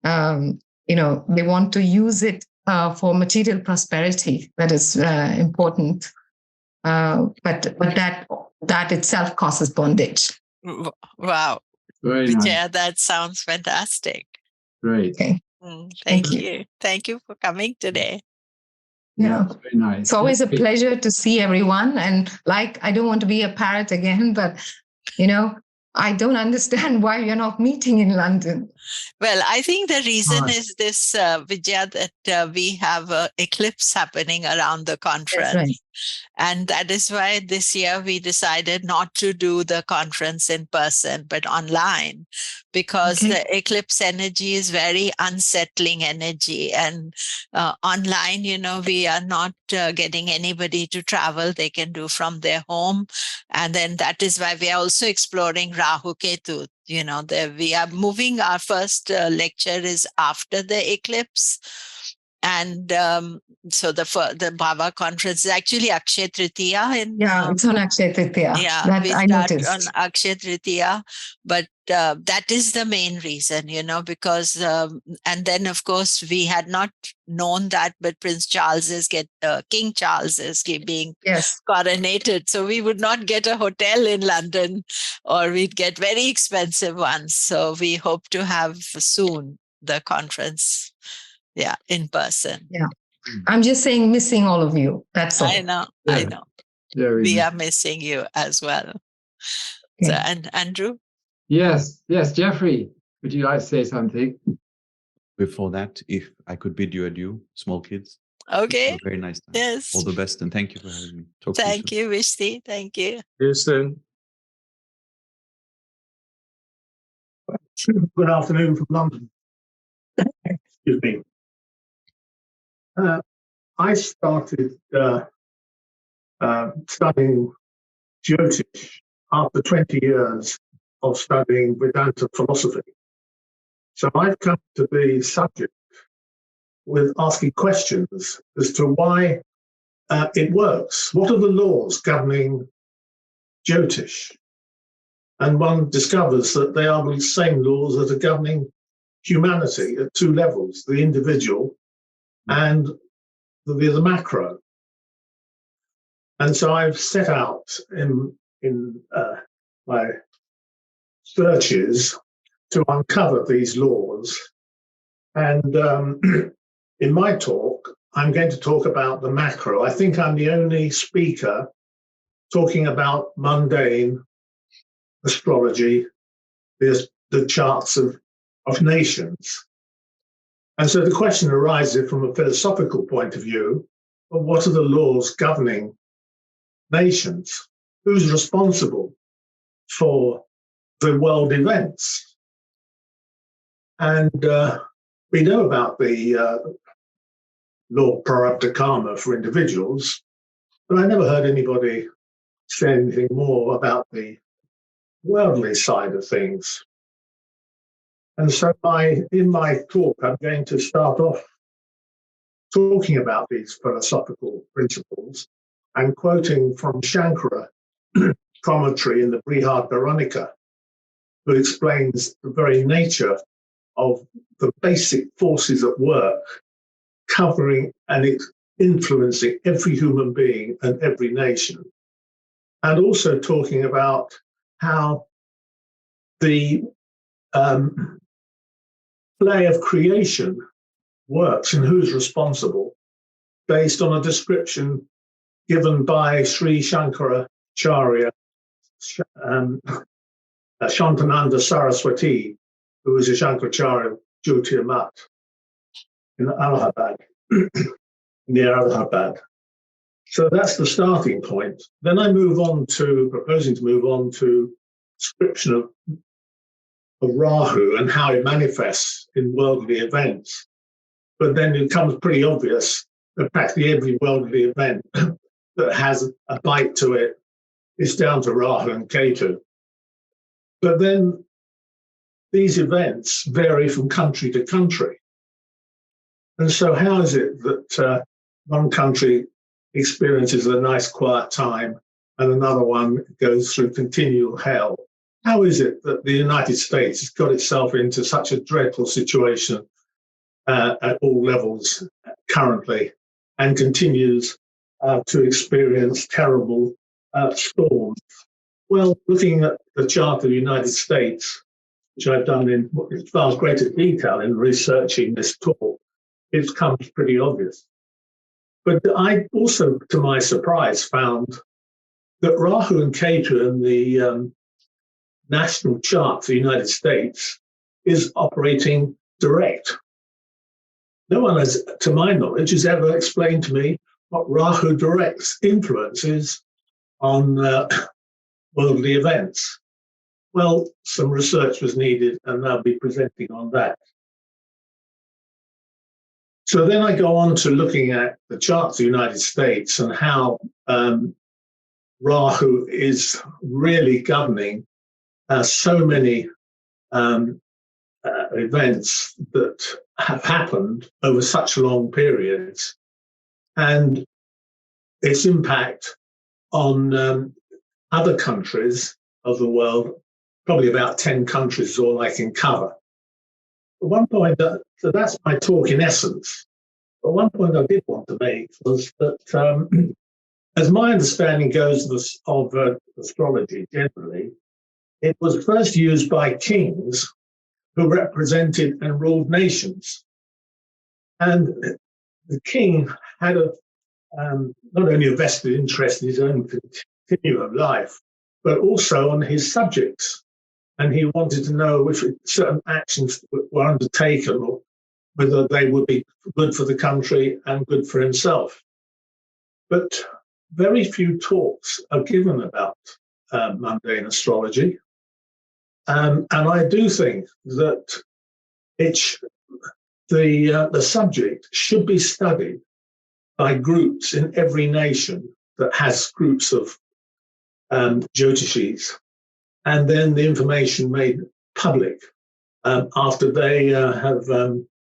they want to use it for material prosperity. That is important. But that itself causes bondage. Wow. Very Vijaya, nice. that sounds fantastic. Great. Okay. Thank you. Thank you for coming today. Yeah. Very nice. It's always a pleasure to see everyone. And I don't want to be a parrot again, but, I don't understand why you're not meeting in London. Well, I think the reason Right. is this, Vijaya, that we have an eclipse happening around the conference. That's right. And that is why this year we decided not to do the conference in person, but online, because Okay. the eclipse energy is very unsettling energy. And online, we are not getting anybody to travel. They can do from their home. And then that is why we are also exploring Rahu Ketu. We are moving. Our first lecture is after the eclipse. And so the BAVA conference is actually Akshay Tritiya. It's on Akshay Tritiya. Yeah, That we I start noticed. on Akshay Tritiya, but that is the main reason, because, and then of course we had not known that, but King Charles is being Yes. coronated. So we would not get a hotel in London, or we'd get very expensive ones. So we hope to have soon the conference. Yeah, in person. Yeah. I'm just saying, missing all of you. That's all. I know. Yeah, We are missing you as well. Okay. So, and Andrew? Yes, Geoffrey, would you like to say something? Before that, if I could bid you adieu, small kids. Okay. Have a very nice time. Yes. All the best, and thank you for having me. Talk to Thank you you, Visti. Thank you. See you soon. Good afternoon from London. Excuse me. I started studying Jyotish after 20 years of studying Vedanta philosophy. So I've come to the subject with asking questions as to why it works. What are the laws governing Jyotish? And one discovers that they are the same laws that are governing humanity at two levels, the individual and the macro. And so I've set out in my searches to uncover these laws. And in my talk, I'm going to talk about the macro. I think I'm the only speaker talking about mundane astrology, the charts of nations. And so the question arises from a philosophical point of view, of what are the laws governing nations? Who's responsible for the world events? And we know about the law prarabdha karma for individuals, but I never heard anybody say anything more about the worldly side of things. And so in my talk, I'm going to start off talking about these philosophical principles and quoting from Shankara commentary in the Brihad Bharanika, who explains the very nature of the basic forces at work covering and influencing every human being and every nation. And also talking about how the play of creation works and who's responsible, based on a description given by Sri Shankaracharya Shantananda Saraswati, who was a Shankaracharya Jyotirmat in Allahabad, near Allahabad. So that's the starting point. Then I proposing to move on to description of Rahu and how it manifests in worldly events. But then it becomes pretty obvious that practically every worldly event that has a bite to it is down to Rahu and Ketu. But then these events vary from country to country. And so how is it that one country experiences a nice quiet time and another one goes through continual hell? How is it that the United States has got itself into such a dreadful situation at all levels currently and continues to experience terrible storms? Well, looking at the chart of the United States, which I've done in far greater detail in researching this talk, it becomes pretty obvious. But I also, to my surprise, found that Rahu and Ketu and national chart for the United States is operating direct. No one has, to my knowledge, has ever explained to me what Rahu Direct's influence is on worldly events. Well, some research was needed, and I'll be presenting on that. So then I go on to looking at the charts of the United States and how Rahu is really governing so many events that have happened over such long periods, and its impact on other countries of the world. Probably about 10 countries is all I can cover. At one point, so that's my talk in essence. But one point I did want to make was that, as my understanding goes of astrology generally, it was first used by kings who represented and ruled nations. And the king had not only a vested interest in his own continuum of life, but also on his subjects. And he wanted to know if certain actions were undertaken or whether they would be good for the country and good for himself. But very few talks are given about mundane astrology. And I do think that the subject should be studied by groups in every nation that has groups of Jyotishis, and then the information made public after they have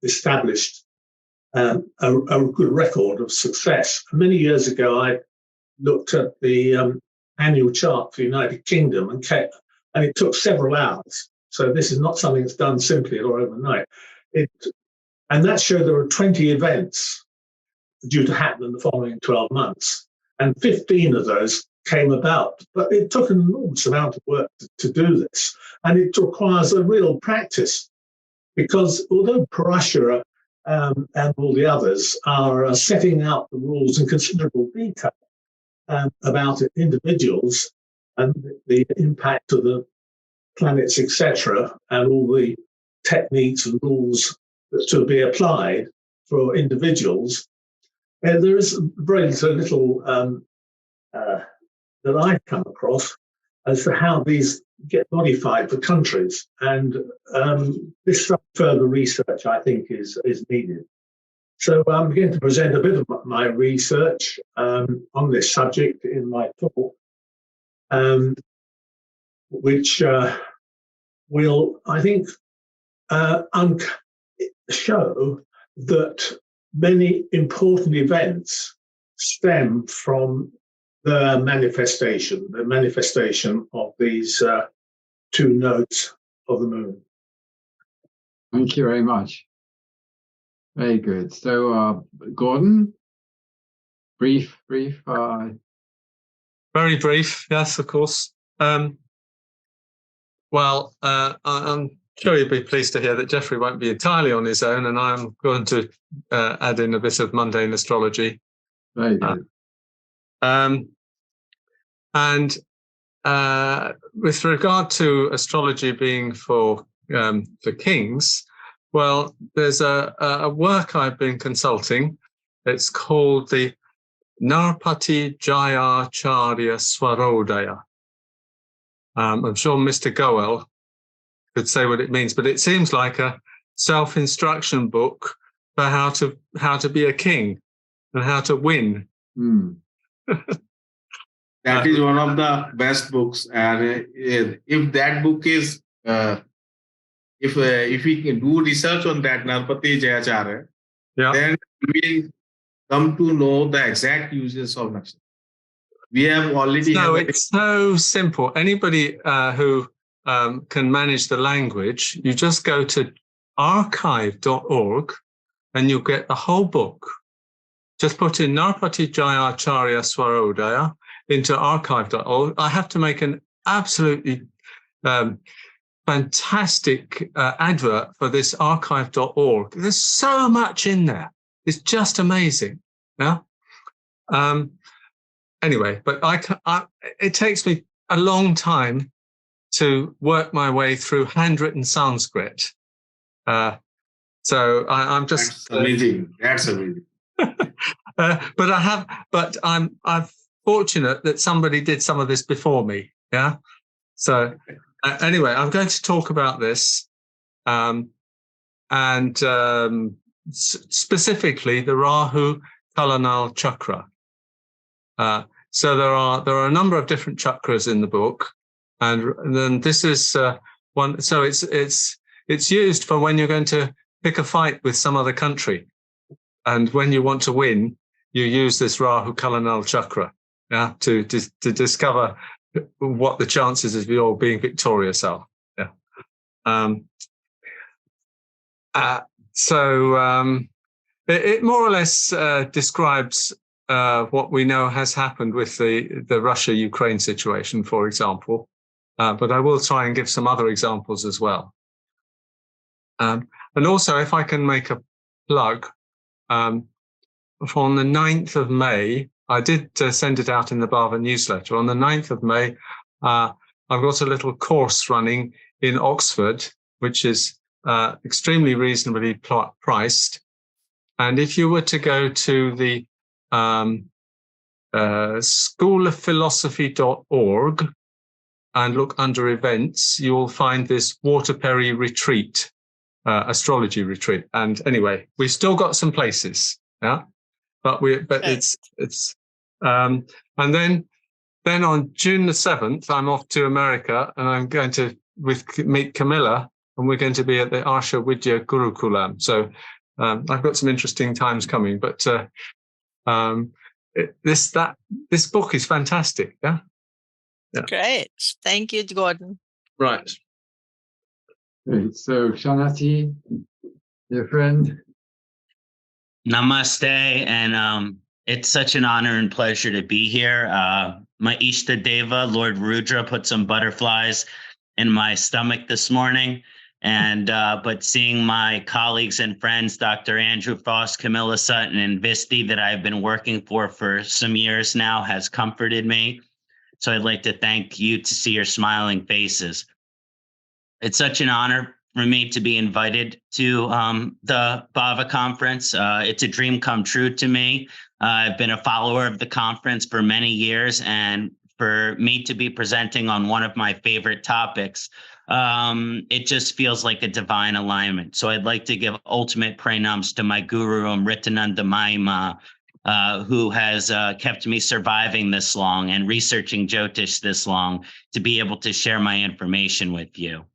established a good record of success. Many years ago, I looked at the annual chart for the United Kingdom and it took several hours. So this is not something that's done simply or overnight. And that showed there were 20 events due to happen in the following 12 months. And 15 of those came about. But it took an enormous amount of work to do this. And it requires a real practice, because although Parashara and all the others are setting out the rules in considerable detail about individuals and the impact of the planets, etc., and all the techniques and rules that to be applied for individuals, there is very little that I've come across as to how these get modified for countries. And this further research, I think, is needed. So I'm going to present a bit of my research on this subject in my talk, which will, I think, show that many important events stem from the manifestation of these two nodes of the moon. Thank you very much. Very good. So, Gordon, brief. Very brief, yes, of course. Well, I'm sure you'll be pleased to hear that Geoffrey won't be entirely on his own, and I'm going to add in a bit of mundane astrology. Very good. And with regard to astrology being for kings, well, there's a work I've been consulting. It's called the Narpati Jayacharya Swarodaya. I'm sure Mr. Goel could say what it means, but it seems like a self-instruction book for how to be a king and how to win. That is one of the best books, and if that book is if we can do research on that Narpati Jayacharya, then we will come to know the exact uses of nakshatra. We have already. No, it's so simple. Anybody who can manage the language, you just go to archive.org and you'll get the whole book. Just put in Narpati Jayacharya Swarodaya into archive.org. I have to make an absolutely fantastic advert for this archive.org. There's so much in there. It's just amazing. Yeah. Anyway, but it takes me a long time to work my way through handwritten Sanskrit. So I'm just That's amazing. That's amazing. but I'm fortunate that somebody did some of this before me. Yeah. So anyway, I'm going to talk about this, specifically the Rahu Kalanal chakra. So there are a number of different chakras in the book, and then this is one. So it's used for when you're going to pick a fight with some other country, and when you want to win, you use this Rahu Kalanal chakra, yeah, to discover what the chances of your being victorious are. Yeah. It more or less describes what we know has happened with the Russia-Ukraine situation, for example. But I will try and give some other examples as well. And also, if I can make a plug, on the 9th of May, I did send it out in the BAVA newsletter. On the 9th of May, I've got a little course running in Oxford, which is extremely reasonably priced. And if you were to go to the schoolofphilosophy.org and look under events, you will find this Waterbury retreat, astrology retreat. And anyway, we've still got some places, yeah. But it's and then on June the 7th, I'm off to America, and I'm going to meet Komilla, and we're going to be at the Arsha Vidya Gurukulam. So I've got some interesting times coming, but this book is fantastic. Yeah. Great. Thank you, Gordon. Right. Great. So Ksanati, dear friend. Namaste, and it's such an honor and pleasure to be here. My Ishta Deva, Lord Rudra, put some butterflies in my stomach this morning, and but seeing my colleagues and friends, Dr. Andrew Foss, Komilla Sutton, and Visti, that I've been working for some years now, has comforted me. So I'd like to thank you to see your smiling faces. It's such an honor for me to be invited to the BAVA conference. It's a dream come true to me. I've been a follower of the conference for many years, and for me to be presenting on one of my favorite topics, it just feels like a divine alignment. So I'd like to give ultimate pranams to my guru, Amritananda Mahima, who has kept me surviving this long and researching Jyotish this long to be able to share my information with you.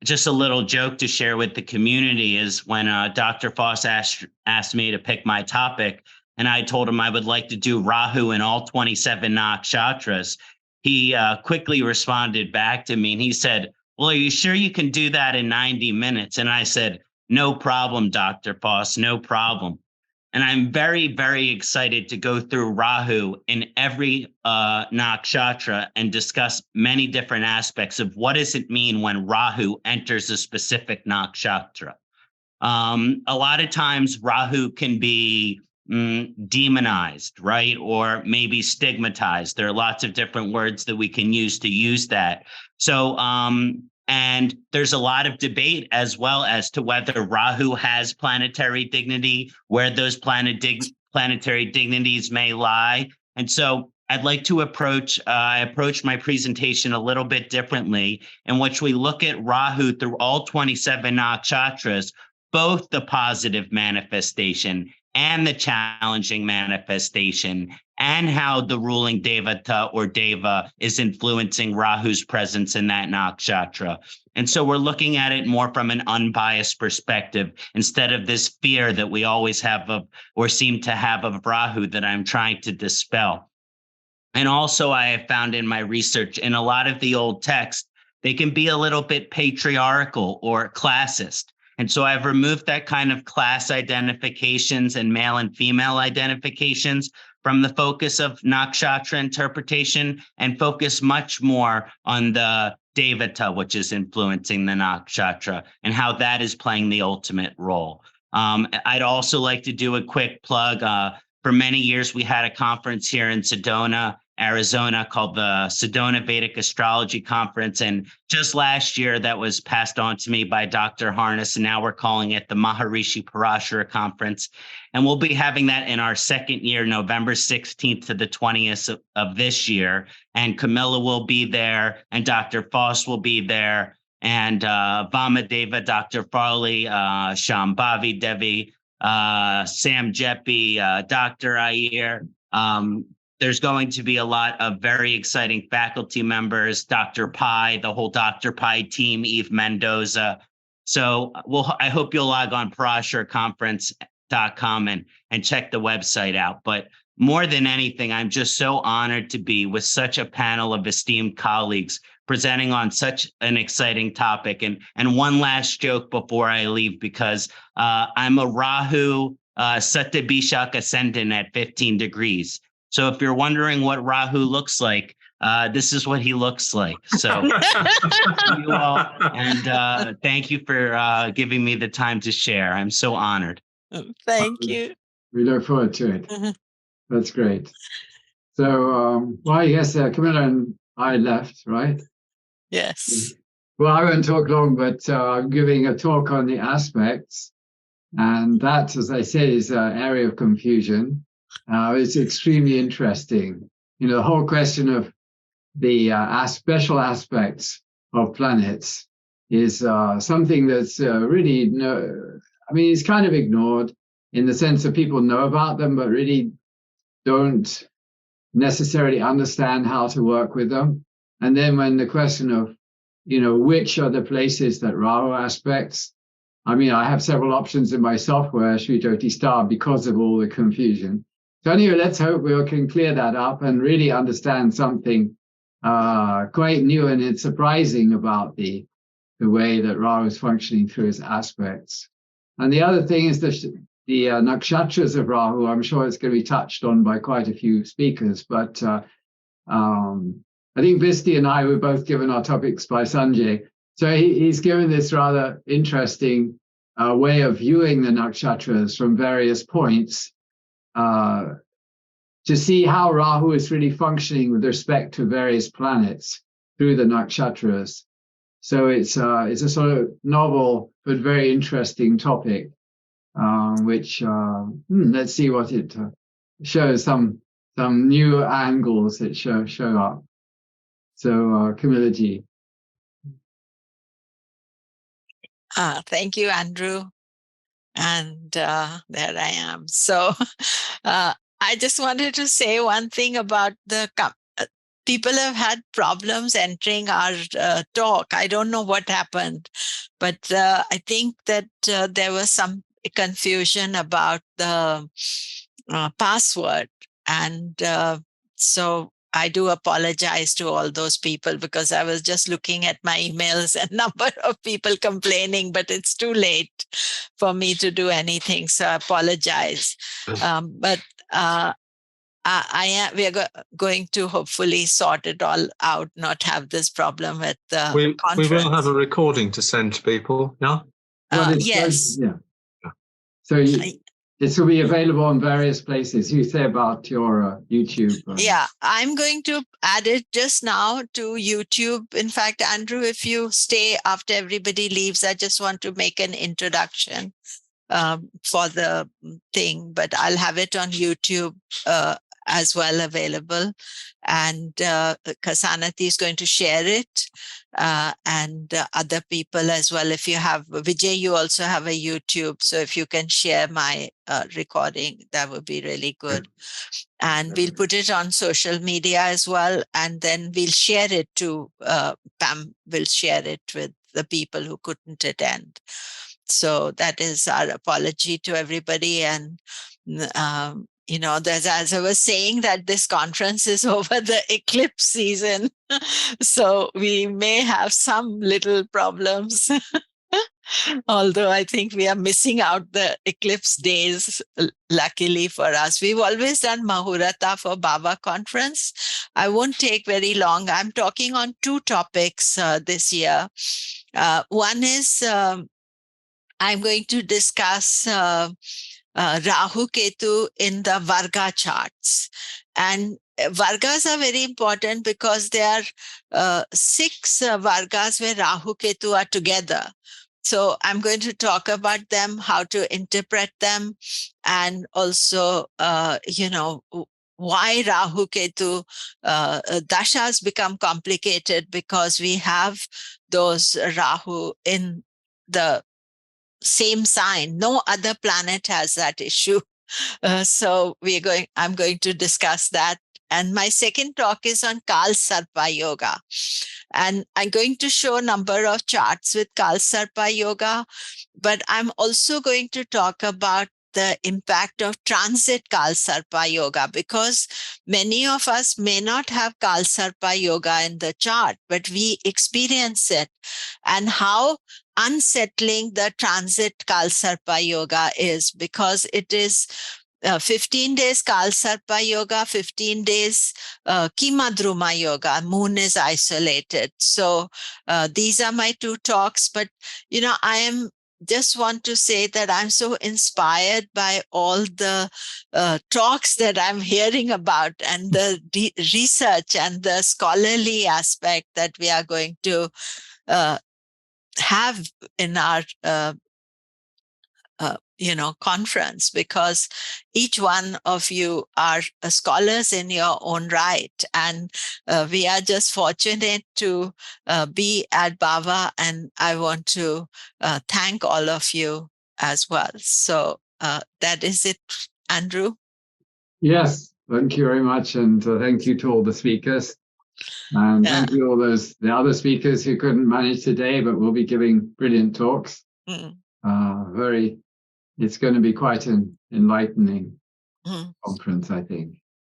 Just a little joke to share with the community is when Dr. Foss asked me to pick my topic, and I told him I would like to do Rahu in all 27 nakshatras, he quickly responded back to me and he said, "Well, are you sure you can do that in 90 minutes? And I said, "No problem, Dr. Foss, no problem." And I'm very, very excited to go through Rahu in every nakshatra and discuss many different aspects of what does it mean when Rahu enters a specific nakshatra. A lot of times Rahu can be demonized, right? Or maybe stigmatized. There are lots of different words that we can use to use that. So, and there's a lot of debate as well as to whether Rahu has planetary dignity, where those planetary dignities may lie. And so I'd like to approach my presentation a little bit differently, in which we look at Rahu through all 27 nakshatras, both the positive manifestation and the challenging manifestation, and how the ruling devata or deva is influencing Rahu's presence in that nakshatra. And so we're looking at it more from an unbiased perspective, instead of this fear that we always have of, or seem to have of, Rahu that I'm trying to dispel. And also I have found in my research, in a lot of the old texts, they can be a little bit patriarchal or classist. And so I've removed that kind of class identifications and male and female identifications from the focus of nakshatra interpretation, and focus much more on the devata, which is influencing the nakshatra, and how that is playing the ultimate role. I'd also like to do a quick plug. For many years, we had a conference here in Sedona, Arizona called the Sedona Vedic Astrology Conference. And just last year, that was passed on to me by Dr. Harness, and now we're calling it the Maharishi Parashara Conference. And we'll be having that in our second year, November 16th to the 20th of this year. And Komilla will be there, and Dr. Foss will be there, and Vamadeva, Dr. Farley, Shambhavi Devi, Sam Jeppy, Dr. Iyer. There's going to be a lot of very exciting faculty members, Dr. Pai, the whole Dr. Pai team, Eve Mendoza. So I hope you'll log on parasharaconference.com and check the website out. But more than anything, I'm just so honored to be with such a panel of esteemed colleagues presenting on such an exciting topic. And one last joke before I leave, because I'm a Rahu Satyabhishak ascendant at 15 degrees. So if you're wondering what Rahu looks like, this is what he looks like. So you all, and thank you for giving me the time to share. I'm so honored. Thank you. We look forward to it. That's great. So, well, yes, Komilla and I left, right? Yes. Well, I won't talk long, but I'm giving a talk on the aspects. And that, as I said, is an area of confusion. It's extremely interesting. You know, the whole question of the special aspects of planets is something that's really, it's kind of ignored in the sense that people know about them, but really don't necessarily understand how to work with them. And then when the question of, which are the places that Rahu aspects, I have several options in my software, Sri Jyoti Star, because of all the confusion. So anyway, let's hope we can clear that up and really understand something quite new and surprising about the way that Rahu is functioning through his aspects. And the other thing is the nakshatras of Rahu. I'm sure it's going to be touched on by quite a few speakers, but I think Visti and I were both given our topics by Sanjay. So he's given this rather interesting way of viewing the nakshatras from various points, to see how Rahu is really functioning with respect to various planets through the nakshatras. So it's a sort of novel but very interesting topic, which let's see what it shows. Some new angles that show up. So Komilla ji. Thank you, Andrew. And there I am. So I just wanted to say one thing about the people have had problems entering our talk. I don't know what happened, but I think that there was some confusion about the password. And so I do apologize to all those people, because I was just looking at my emails and number of people complaining, but it's too late for me to do anything. So I apologize. But we are going to hopefully sort it all out, not have this problem at the conference. We will have a recording to send to people, yeah? Yes. Yeah. So this will be available in various places. You say about your YouTube. Yeah, I'm going to add it just now to YouTube. In fact, Andrew, if you stay after everybody leaves, I just want to make an introduction for the thing, but I'll have it on YouTube as well available. And Ksanati is going to share it, and other people as well. If you have Vijay, you also have a YouTube. So if you can share my recording, that would be really good. And we'll put it on social media as well. And then we'll share it to, Pam will share it with the people who couldn't attend. So that is our apology to everybody. And there's, as I was saying, that this conference is over the eclipse season. So we may have some little problems. Although I think we are missing out the eclipse days, luckily for us. We've always done Mahurata for BAVA conference. I won't take very long. I'm talking on two topics this year. One is I'm going to discuss Rahu Ketu in the Varga charts. And Vargas are very important because there are 6 Vargas where Rahu Ketu are together. So I'm going to talk about them, how to interpret them, and also, why Rahu Ketu dashas become complicated because we have those Rahu in the same sign. No other planet has that issue. So I'm going to discuss that. And my second talk is on Kal Sarpa Yoga. And I'm going to show a number of charts with Kal Sarpa Yoga, but I'm also going to talk about the impact of transit Kal Sarpa Yoga, because many of us may not have Kal Sarpa Yoga in the chart, but we experience it, and how unsettling the transit Kal Sarpa Yoga is, because it is 15 days Kal Sarpa Yoga, 15 days Kimadruma Yoga, moon is isolated. So these are my 2 talks, but I just want to say that I'm so inspired by all the talks that I'm hearing about, and the research and the scholarly aspect that we are going to have in our conference, because each one of you are scholars in your own right, and we are just fortunate to be at BAVA, and I want to thank all of you as well. So that is it, Andrew. Yes, thank you very much, and thank you to all the speakers. And thank you all the other speakers who couldn't manage today, but will be giving brilliant talks. It's going to be quite an enlightening conference, I think.